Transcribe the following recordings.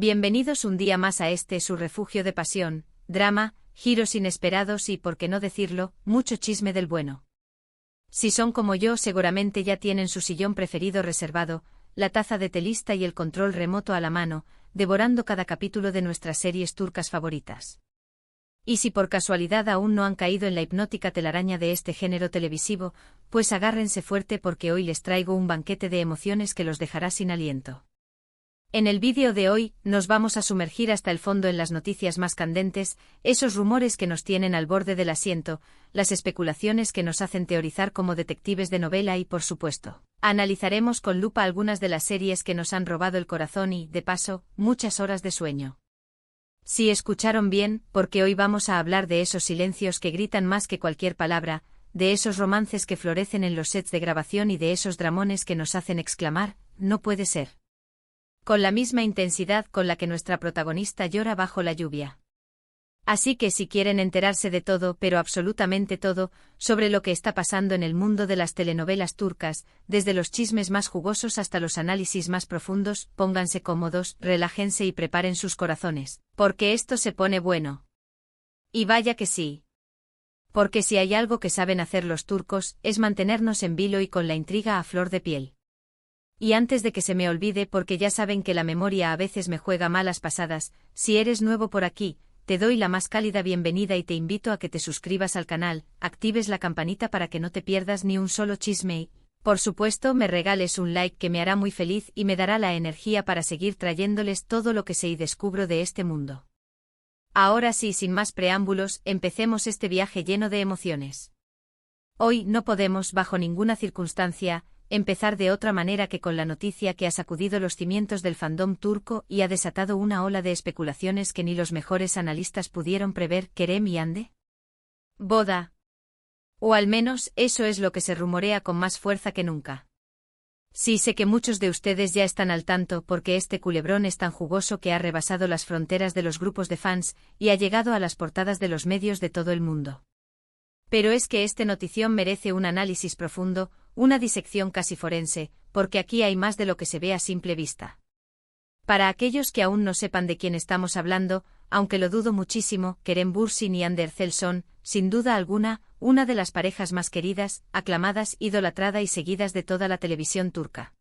Bienvenidos un día más a su refugio de pasión, drama, giros inesperados y, por qué no decirlo, mucho chisme del bueno. Si son como yo, seguramente ya tienen su sillón preferido reservado, la taza de telista y el control remoto a la mano, devorando cada capítulo de nuestras series turcas favoritas. Y si por casualidad aún no han caído en la hipnótica telaraña de este género televisivo, pues agárrense fuerte porque hoy les traigo un banquete de emociones que los dejará sin aliento. En el vídeo de hoy, nos vamos a sumergir hasta el fondo en las noticias más candentes, esos rumores que nos tienen al borde del asiento, las especulaciones que nos hacen teorizar como detectives de novela y, por supuesto, analizaremos con lupa algunas de las series que nos han robado el corazón y, de paso, muchas horas de sueño. Si escucharon bien, porque hoy vamos a hablar de esos silencios que gritan más que cualquier palabra, de esos romances que florecen en los sets de grabación y de esos dramones que nos hacen exclamar, no puede ser. Con la misma intensidad con la que nuestra protagonista llora bajo la lluvia. Así que si quieren enterarse de todo, pero absolutamente todo, sobre lo que está pasando en el mundo de las telenovelas turcas, desde los chismes más jugosos hasta los análisis más profundos, pónganse cómodos, relájense y preparen sus corazones, porque esto se pone bueno. Y vaya que sí. Porque si hay algo que saben hacer los turcos, es mantenernos en vilo y con la intriga a flor de piel. Y antes de que se me olvide, porque ya saben que la memoria a veces me juega malas pasadas, si eres nuevo por aquí, te doy la más cálida bienvenida y te invito a que te suscribas al canal, actives la campanita para que no te pierdas ni un solo chisme y, por supuesto, me regales un like que me hará muy feliz y me dará la energía para seguir trayéndoles todo lo que sé y descubro de este mundo. Ahora sí, sin más preámbulos, empecemos este viaje lleno de emociones. Hoy no podemos, bajo ninguna circunstancia, empezar de otra manera que con la noticia que ha sacudido los cimientos del fandom turco y ha desatado una ola de especulaciones que ni los mejores analistas pudieron prever. ¿Kerem y Hande? Boda. O al menos eso es lo que se rumorea con más fuerza que nunca. Sí, sé que muchos de ustedes ya están al tanto porque este culebrón es tan jugoso que ha rebasado las fronteras de los grupos de fans y ha llegado a las portadas de los medios de todo el mundo. Pero es que este notición merece un análisis profundo, una disección casi forense, porque aquí hay más de lo que se ve a simple vista. Para aquellos que aún no sepan de quién estamos hablando, aunque lo dudo muchísimo, Kerem Bürsin y Hande Erçel son, sin duda alguna, una de las parejas más queridas, aclamadas, idolatrada y seguidas de toda la televisión turca.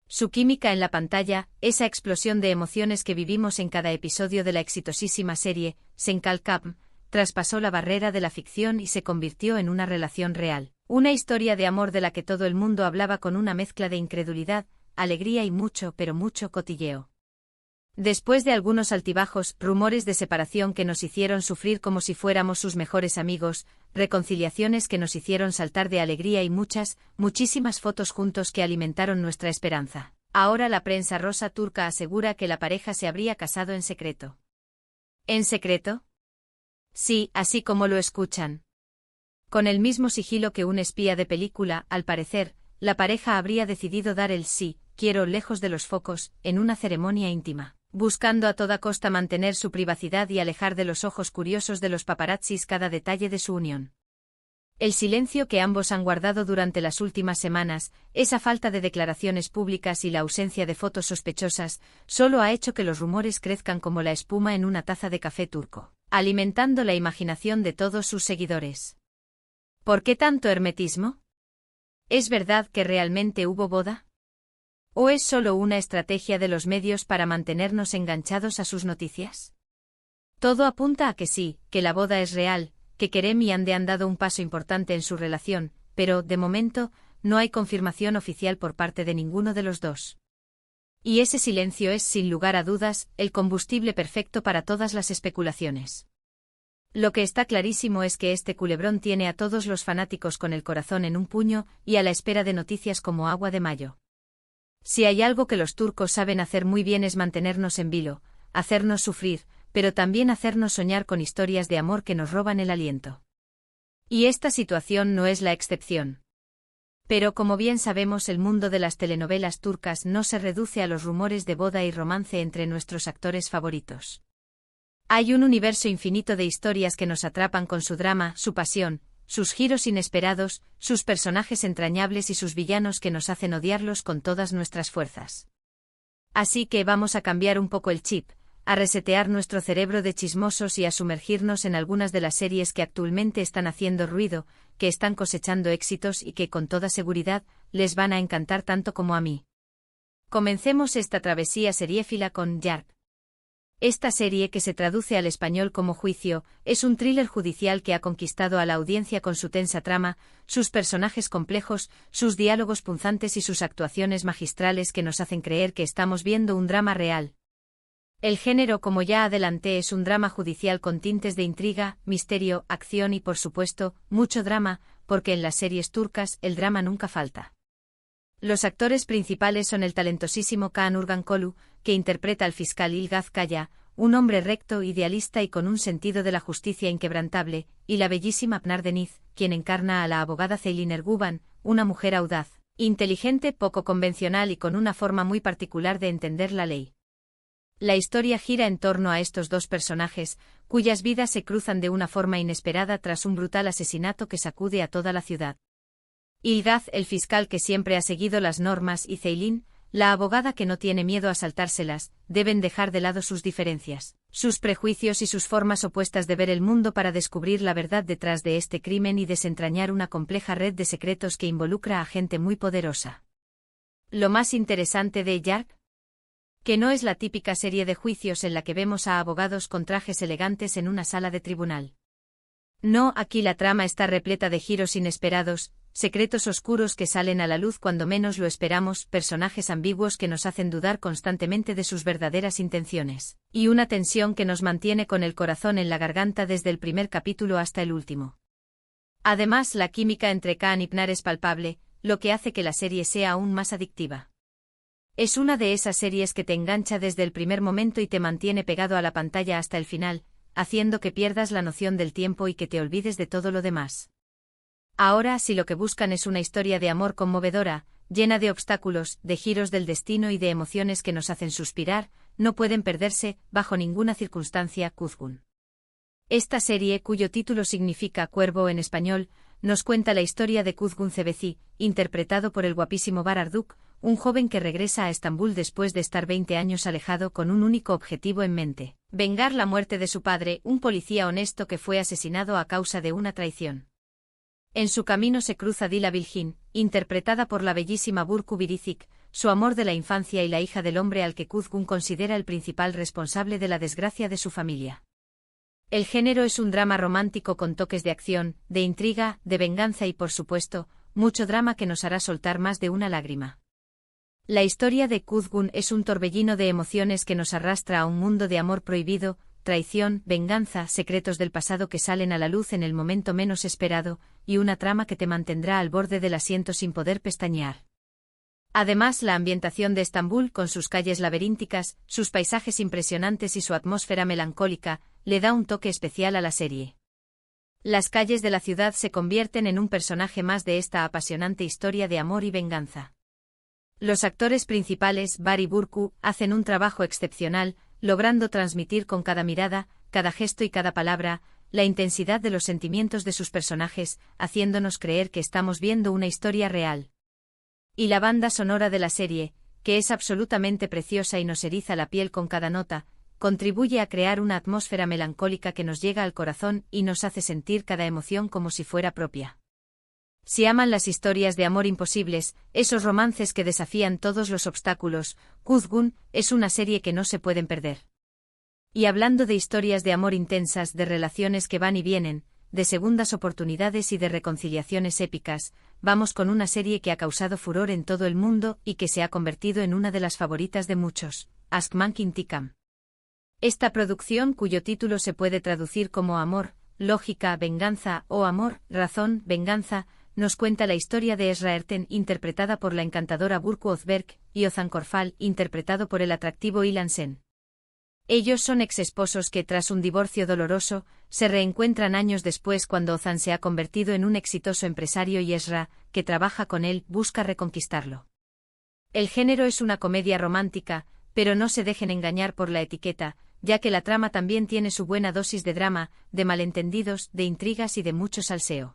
Su química en la pantalla, esa explosión de emociones que vivimos en cada episodio de la exitosísima serie, Senkalkam, traspasó la barrera de la ficción y se convirtió en una relación real. Una historia de amor de la que todo el mundo hablaba con una mezcla de incredulidad, alegría y mucho, pero mucho cotilleo. Después de algunos altibajos, rumores de separación que nos hicieron sufrir como si fuéramos sus mejores amigos, reconciliaciones que nos hicieron saltar de alegría y muchísimas fotos juntos que alimentaron nuestra esperanza. Ahora la prensa rosa turca asegura que la pareja se habría casado en secreto. ¿En secreto? Sí, así como lo escuchan. Con el mismo sigilo que un espía de película, al parecer, la pareja habría decidido dar el sí, quiero lejos de los focos, en una ceremonia íntima, buscando a toda costa mantener su privacidad y alejar de los ojos curiosos de los paparazzis cada detalle de su unión. El silencio que ambos han guardado durante las últimas semanas, esa falta de declaraciones públicas y la ausencia de fotos sospechosas, solo ha hecho que los rumores crezcan como la espuma en una taza de café turco, alimentando la imaginación de todos sus seguidores. ¿Por qué tanto hermetismo? ¿Es verdad que realmente hubo boda? ¿O es solo una estrategia de los medios para mantenernos enganchados a sus noticias? Todo apunta a que sí, que la boda es real, que Kerem y Hande han dado un paso importante en su relación, pero, de momento, no hay confirmación oficial por parte de ninguno de los dos. Y ese silencio es, sin lugar a dudas, el combustible perfecto para todas las especulaciones. Lo que está clarísimo es que este culebrón tiene a todos los fanáticos con el corazón en un puño y a la espera de noticias como agua de mayo. Si hay algo que los turcos saben hacer muy bien es mantenernos en vilo, hacernos sufrir, pero también hacernos soñar con historias de amor que nos roban el aliento. Y esta situación no es la excepción. Pero como bien sabemos, el mundo de las telenovelas turcas no se reduce a los rumores de boda y romance entre nuestros actores favoritos. Hay un universo infinito de historias que nos atrapan con su drama, su pasión, sus giros inesperados, sus personajes entrañables y sus villanos que nos hacen odiarlos con todas nuestras fuerzas. Así que vamos a cambiar un poco el chip, a resetear nuestro cerebro de chismosos y a sumergirnos en algunas de las series que actualmente están haciendo ruido, que están cosechando éxitos y que con toda seguridad les van a encantar tanto como a mí. Comencemos esta travesía seriéfila con Yark. Esta serie, que se traduce al español como Juicio, es un thriller judicial que ha conquistado a la audiencia con su tensa trama, sus personajes complejos, sus diálogos punzantes y sus actuaciones magistrales que nos hacen creer que estamos viendo un drama real. El género, como ya adelanté, es un drama judicial con tintes de intriga, misterio, acción y, por supuesto, mucho drama, porque en las series turcas el drama nunca falta. Los actores principales son el talentosísimo Kaan Urgankolu, que interpreta al fiscal Ilgaz Kaya, un hombre recto, idealista y con un sentido de la justicia inquebrantable, y la bellísima Pınar Deniz, quien encarna a la abogada Ceylin Erguvan, una mujer audaz, inteligente, poco convencional y con una forma muy particular de entender la ley. La historia gira en torno a estos dos personajes, cuyas vidas se cruzan de una forma inesperada tras un brutal asesinato que sacude a toda la ciudad. Ilgaz, el fiscal que siempre ha seguido las normas, y Ceylin, la abogada que no tiene miedo a saltárselas, deben dejar de lado sus diferencias, sus prejuicios y sus formas opuestas de ver el mundo para descubrir la verdad detrás de este crimen y desentrañar una compleja red de secretos que involucra a gente muy poderosa. Lo más interesante de Yark, que no es la típica serie de juicios en la que vemos a abogados con trajes elegantes en una sala de tribunal. No, aquí la trama está repleta de giros inesperados, secretos oscuros que salen a la luz cuando menos lo esperamos, personajes ambiguos que nos hacen dudar constantemente de sus verdaderas intenciones, y una tensión que nos mantiene con el corazón en la garganta desde el primer capítulo hasta el último. Además, la química entre Kaan y Pınar es palpable, lo que hace que la serie sea aún más adictiva. Es una de esas series que te engancha desde el primer momento y te mantiene pegado a la pantalla hasta el final, haciendo que pierdas la noción del tiempo y que te olvides de todo lo demás. Ahora, si lo que buscan es una historia de amor conmovedora, llena de obstáculos, de giros del destino y de emociones que nos hacen suspirar, no pueden perderse, bajo ninguna circunstancia, Kuzgun. Esta serie, cuyo título significa cuervo en español, nos cuenta la historia de Kuzgun Cebeci, interpretado por el guapísimo Bararduk, un joven que regresa a Estambul después de estar 20 años alejado con un único objetivo en mente: vengar la muerte de su padre, un policía honesto que fue asesinado a causa de una traición. En su camino se cruza Dila Bilgin, interpretada por la bellísima Burcu Biricik, su amor de la infancia y la hija del hombre al que Kuzgun considera el principal responsable de la desgracia de su familia. El género es un drama romántico con toques de acción, de intriga, de venganza y, por supuesto, mucho drama que nos hará soltar más de una lágrima. La historia de Kuzgun es un torbellino de emociones que nos arrastra a un mundo de amor prohibido, traición, venganza, secretos del pasado que salen a la luz en el momento menos esperado, y una trama que te mantendrá al borde del asiento sin poder pestañear. Además, la ambientación de Estambul, con sus calles laberínticas, sus paisajes impresionantes y su atmósfera melancólica, le da un toque especial a la serie. Las calles de la ciudad se convierten en un personaje más de esta apasionante historia de amor y venganza. Los actores principales, Bar y Burcu, hacen un trabajo excepcional, logrando transmitir con cada mirada, cada gesto y cada palabra, la intensidad de los sentimientos de sus personajes, haciéndonos creer que estamos viendo una historia real. Y la banda sonora de la serie, que es absolutamente preciosa y nos eriza la piel con cada nota, contribuye a crear una atmósfera melancólica que nos llega al corazón y nos hace sentir cada emoción como si fuera propia. Si aman las historias de amor imposibles, esos romances que desafían todos los obstáculos, Kuzgun es una serie que no se pueden perder. Y hablando de historias de amor intensas, de relaciones que van y vienen, de segundas oportunidades y de reconciliaciones épicas, vamos con una serie que ha causado furor en todo el mundo y que se ha convertido en una de las favoritas de muchos, Aşk-Memnu İntikam. Esta producción, cuyo título se puede traducir como Amor, Lógica, Venganza o Amor, Razón, Venganza, nos cuenta la historia de Esra Erten, interpretada por la encantadora Burcu Özberk, y Ozan Korfal, interpretado por el atractivo Ilan Sen. Ellos son exesposos que, tras un divorcio doloroso, se reencuentran años después cuando Ozan se ha convertido en un exitoso empresario y Esra, que trabaja con él, busca reconquistarlo. El género es una comedia romántica, pero no se dejen engañar por la etiqueta, ya que la trama también tiene su buena dosis de drama, de malentendidos, de intrigas y de mucho salseo.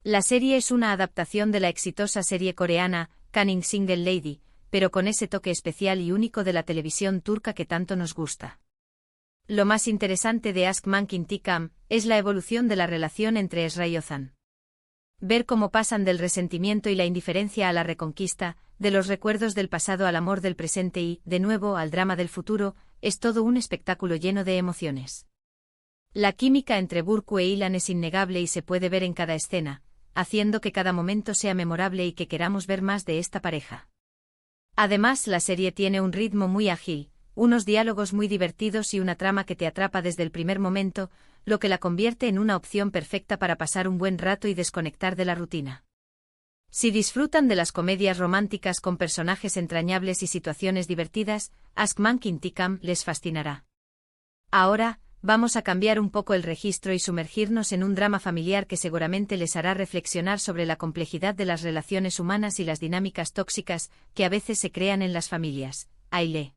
La serie es una adaptación de la exitosa serie coreana, Cunning Single Lady, pero con ese toque especial y único de la televisión turca que tanto nos gusta. Lo más interesante de Aşk Mank İntikam es la evolución de la relación entre Esra y Ozan. Ver cómo pasan del resentimiento y la indiferencia a la reconquista, de los recuerdos del pasado al amor del presente y, de nuevo, al drama del futuro, es todo un espectáculo lleno de emociones. La química entre Burcu e Ilan es innegable y se puede ver en cada escena, haciendo que cada momento sea memorable y que queramos ver más de esta pareja. Además, la serie tiene un ritmo muy ágil, unos diálogos muy divertidos y una trama que te atrapa desde el primer momento, lo que la convierte en una opción perfecta para pasar un buen rato y desconectar de la rutina. Si disfrutan de las comedias románticas con personajes entrañables y situaciones divertidas, Aşk Mank İntikam les fascinará. Ahora, vamos a cambiar un poco el registro y sumergirnos en un drama familiar que seguramente les hará reflexionar sobre la complejidad de las relaciones humanas y las dinámicas tóxicas que a veces se crean en las familias. Aile.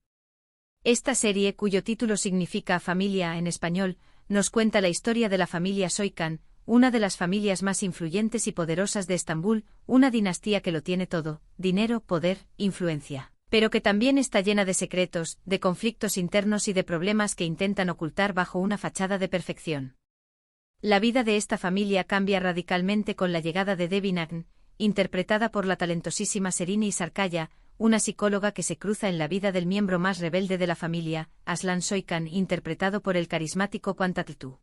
Esta serie, cuyo título significa familia en español, nos cuenta la historia de la familia Soykan, una de las familias más influyentes y poderosas de Estambul, una dinastía que lo tiene todo: dinero, poder, influencia, pero que también está llena de secretos, de conflictos internos y de problemas que intentan ocultar bajo una fachada de perfección. La vida de esta familia cambia radicalmente con la llegada de Devi Nagn, interpretada por la talentosísima Serini Sarkaya, una psicóloga que se cruza en la vida del miembro más rebelde de la familia, Aslan Soykan, interpretado por el carismático Kuantatltu.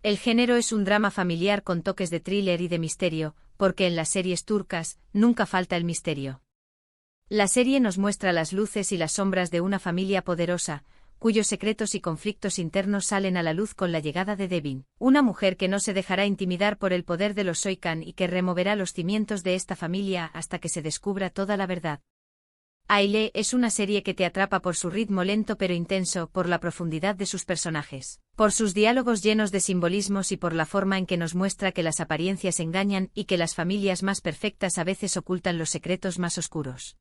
El género es un drama familiar con toques de thriller y de misterio, porque en las series turcas nunca falta el misterio. La serie nos muestra las luces y las sombras de una familia poderosa, cuyos secretos y conflictos internos salen a la luz con la llegada de Devin, una mujer que no se dejará intimidar por el poder de los Soykan y que removerá los cimientos de esta familia hasta que se descubra toda la verdad. Aile es una serie que te atrapa por su ritmo lento pero intenso, por la profundidad de sus personajes, por sus diálogos llenos de simbolismos y por la forma en que nos muestra que las apariencias engañan y que las familias más perfectas a veces ocultan los secretos más oscuros.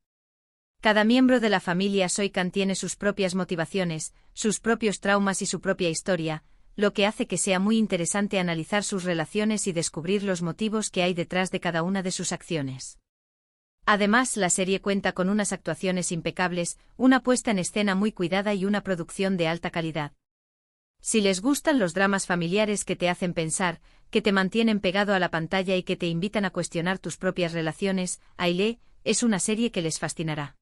Cada miembro de la familia Soykan tiene sus propias motivaciones, sus propios traumas y su propia historia, lo que hace que sea muy interesante analizar sus relaciones y descubrir los motivos que hay detrás de cada una de sus acciones. Además, la serie cuenta con unas actuaciones impecables, una puesta en escena muy cuidada y una producción de alta calidad. Si les gustan los dramas familiares que te hacen pensar, que te mantienen pegado a la pantalla y que te invitan a cuestionar tus propias relaciones, Aile es una serie que les fascinará.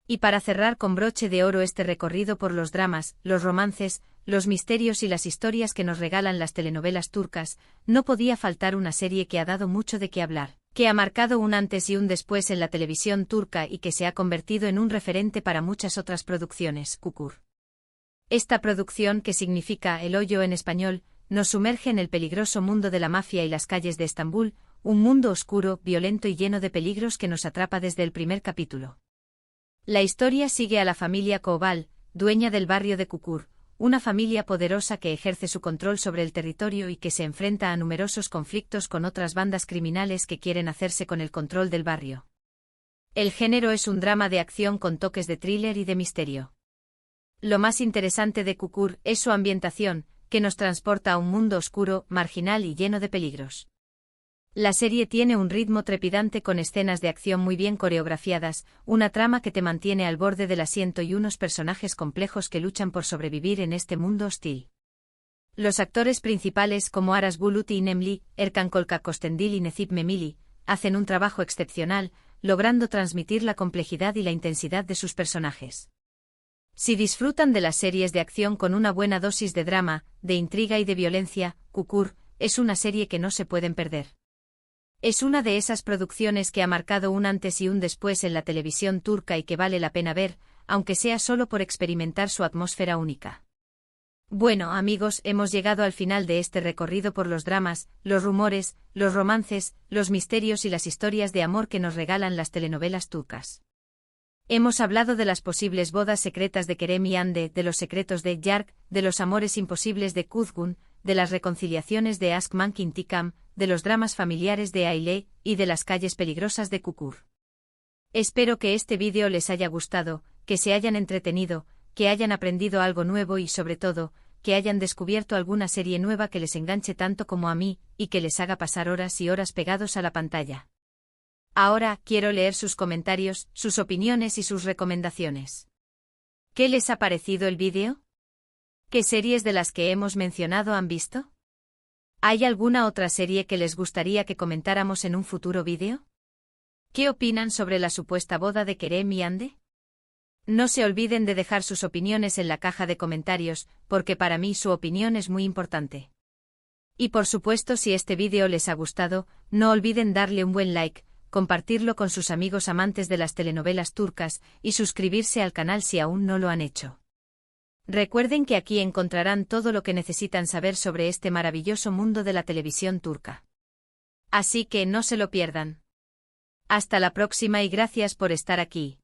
Y para cerrar con broche de oro este recorrido por los dramas, los romances, los misterios y las historias que nos regalan las telenovelas turcas, no podía faltar una serie que ha dado mucho de qué hablar, que ha marcado un antes y un después en la televisión turca y que se ha convertido en un referente para muchas otras producciones, Kukur. Esta producción, que significa El Hoyo en español, nos sumerge en el peligroso mundo de la mafia y las calles de Estambul, un mundo oscuro, violento y lleno de peligros que nos atrapa desde el primer capítulo. La historia sigue a la familia Koval, dueña del barrio de Kukur, una familia poderosa que ejerce su control sobre el territorio y que se enfrenta a numerosos conflictos con otras bandas criminales que quieren hacerse con el control del barrio. El género es un drama de acción con toques de thriller y de misterio. Lo más interesante de Kukur es su ambientación, que nos transporta a un mundo oscuro, marginal y lleno de peligros. La serie tiene un ritmo trepidante con escenas de acción muy bien coreografiadas, una trama que te mantiene al borde del asiento y unos personajes complejos que luchan por sobrevivir en este mundo hostil. Los actores principales como Aras Bulut y Nemli, Erkan Kolkakostendil y Necip Memili, hacen un trabajo excepcional, logrando transmitir la complejidad y la intensidad de sus personajes. Si disfrutan de las series de acción con una buena dosis de drama, de intriga y de violencia, Kukur es una serie que no se pueden perder. Es una de esas producciones que ha marcado un antes y un después en la televisión turca y que vale la pena ver, aunque sea solo por experimentar su atmósfera única. Bueno, amigos, hemos llegado al final de este recorrido por los dramas, los rumores, los romances, los misterios y las historias de amor que nos regalan las telenovelas turcas. Hemos hablado de las posibles bodas secretas de Kerem y Hande, de los secretos de Yark, de los amores imposibles de Kuzgun, de las reconciliaciones de Aşk Mank İntikam, de los dramas familiares de Aile y de las calles peligrosas de Kukur. Espero que este vídeo les haya gustado, que se hayan entretenido, que hayan aprendido algo nuevo y sobre todo, que hayan descubierto alguna serie nueva que les enganche tanto como a mí, y que les haga pasar horas y horas pegados a la pantalla. Ahora quiero leer sus comentarios, sus opiniones y sus recomendaciones. ¿Qué les ha parecido el vídeo? ¿Qué series de las que hemos mencionado han visto? ¿Hay alguna otra serie que les gustaría que comentáramos en un futuro vídeo? ¿Qué opinan sobre la supuesta boda de Kerem y Hande? No se olviden de dejar sus opiniones en la caja de comentarios, porque para mí su opinión es muy importante. Y por supuesto, si este vídeo les ha gustado, no olviden darle un buen like, compartirlo con sus amigos amantes de las telenovelas turcas y suscribirse al canal si aún no lo han hecho. Recuerden que aquí encontrarán todo lo que necesitan saber sobre este maravilloso mundo de la televisión turca. Así que no se lo pierdan. Hasta la próxima y gracias por estar aquí.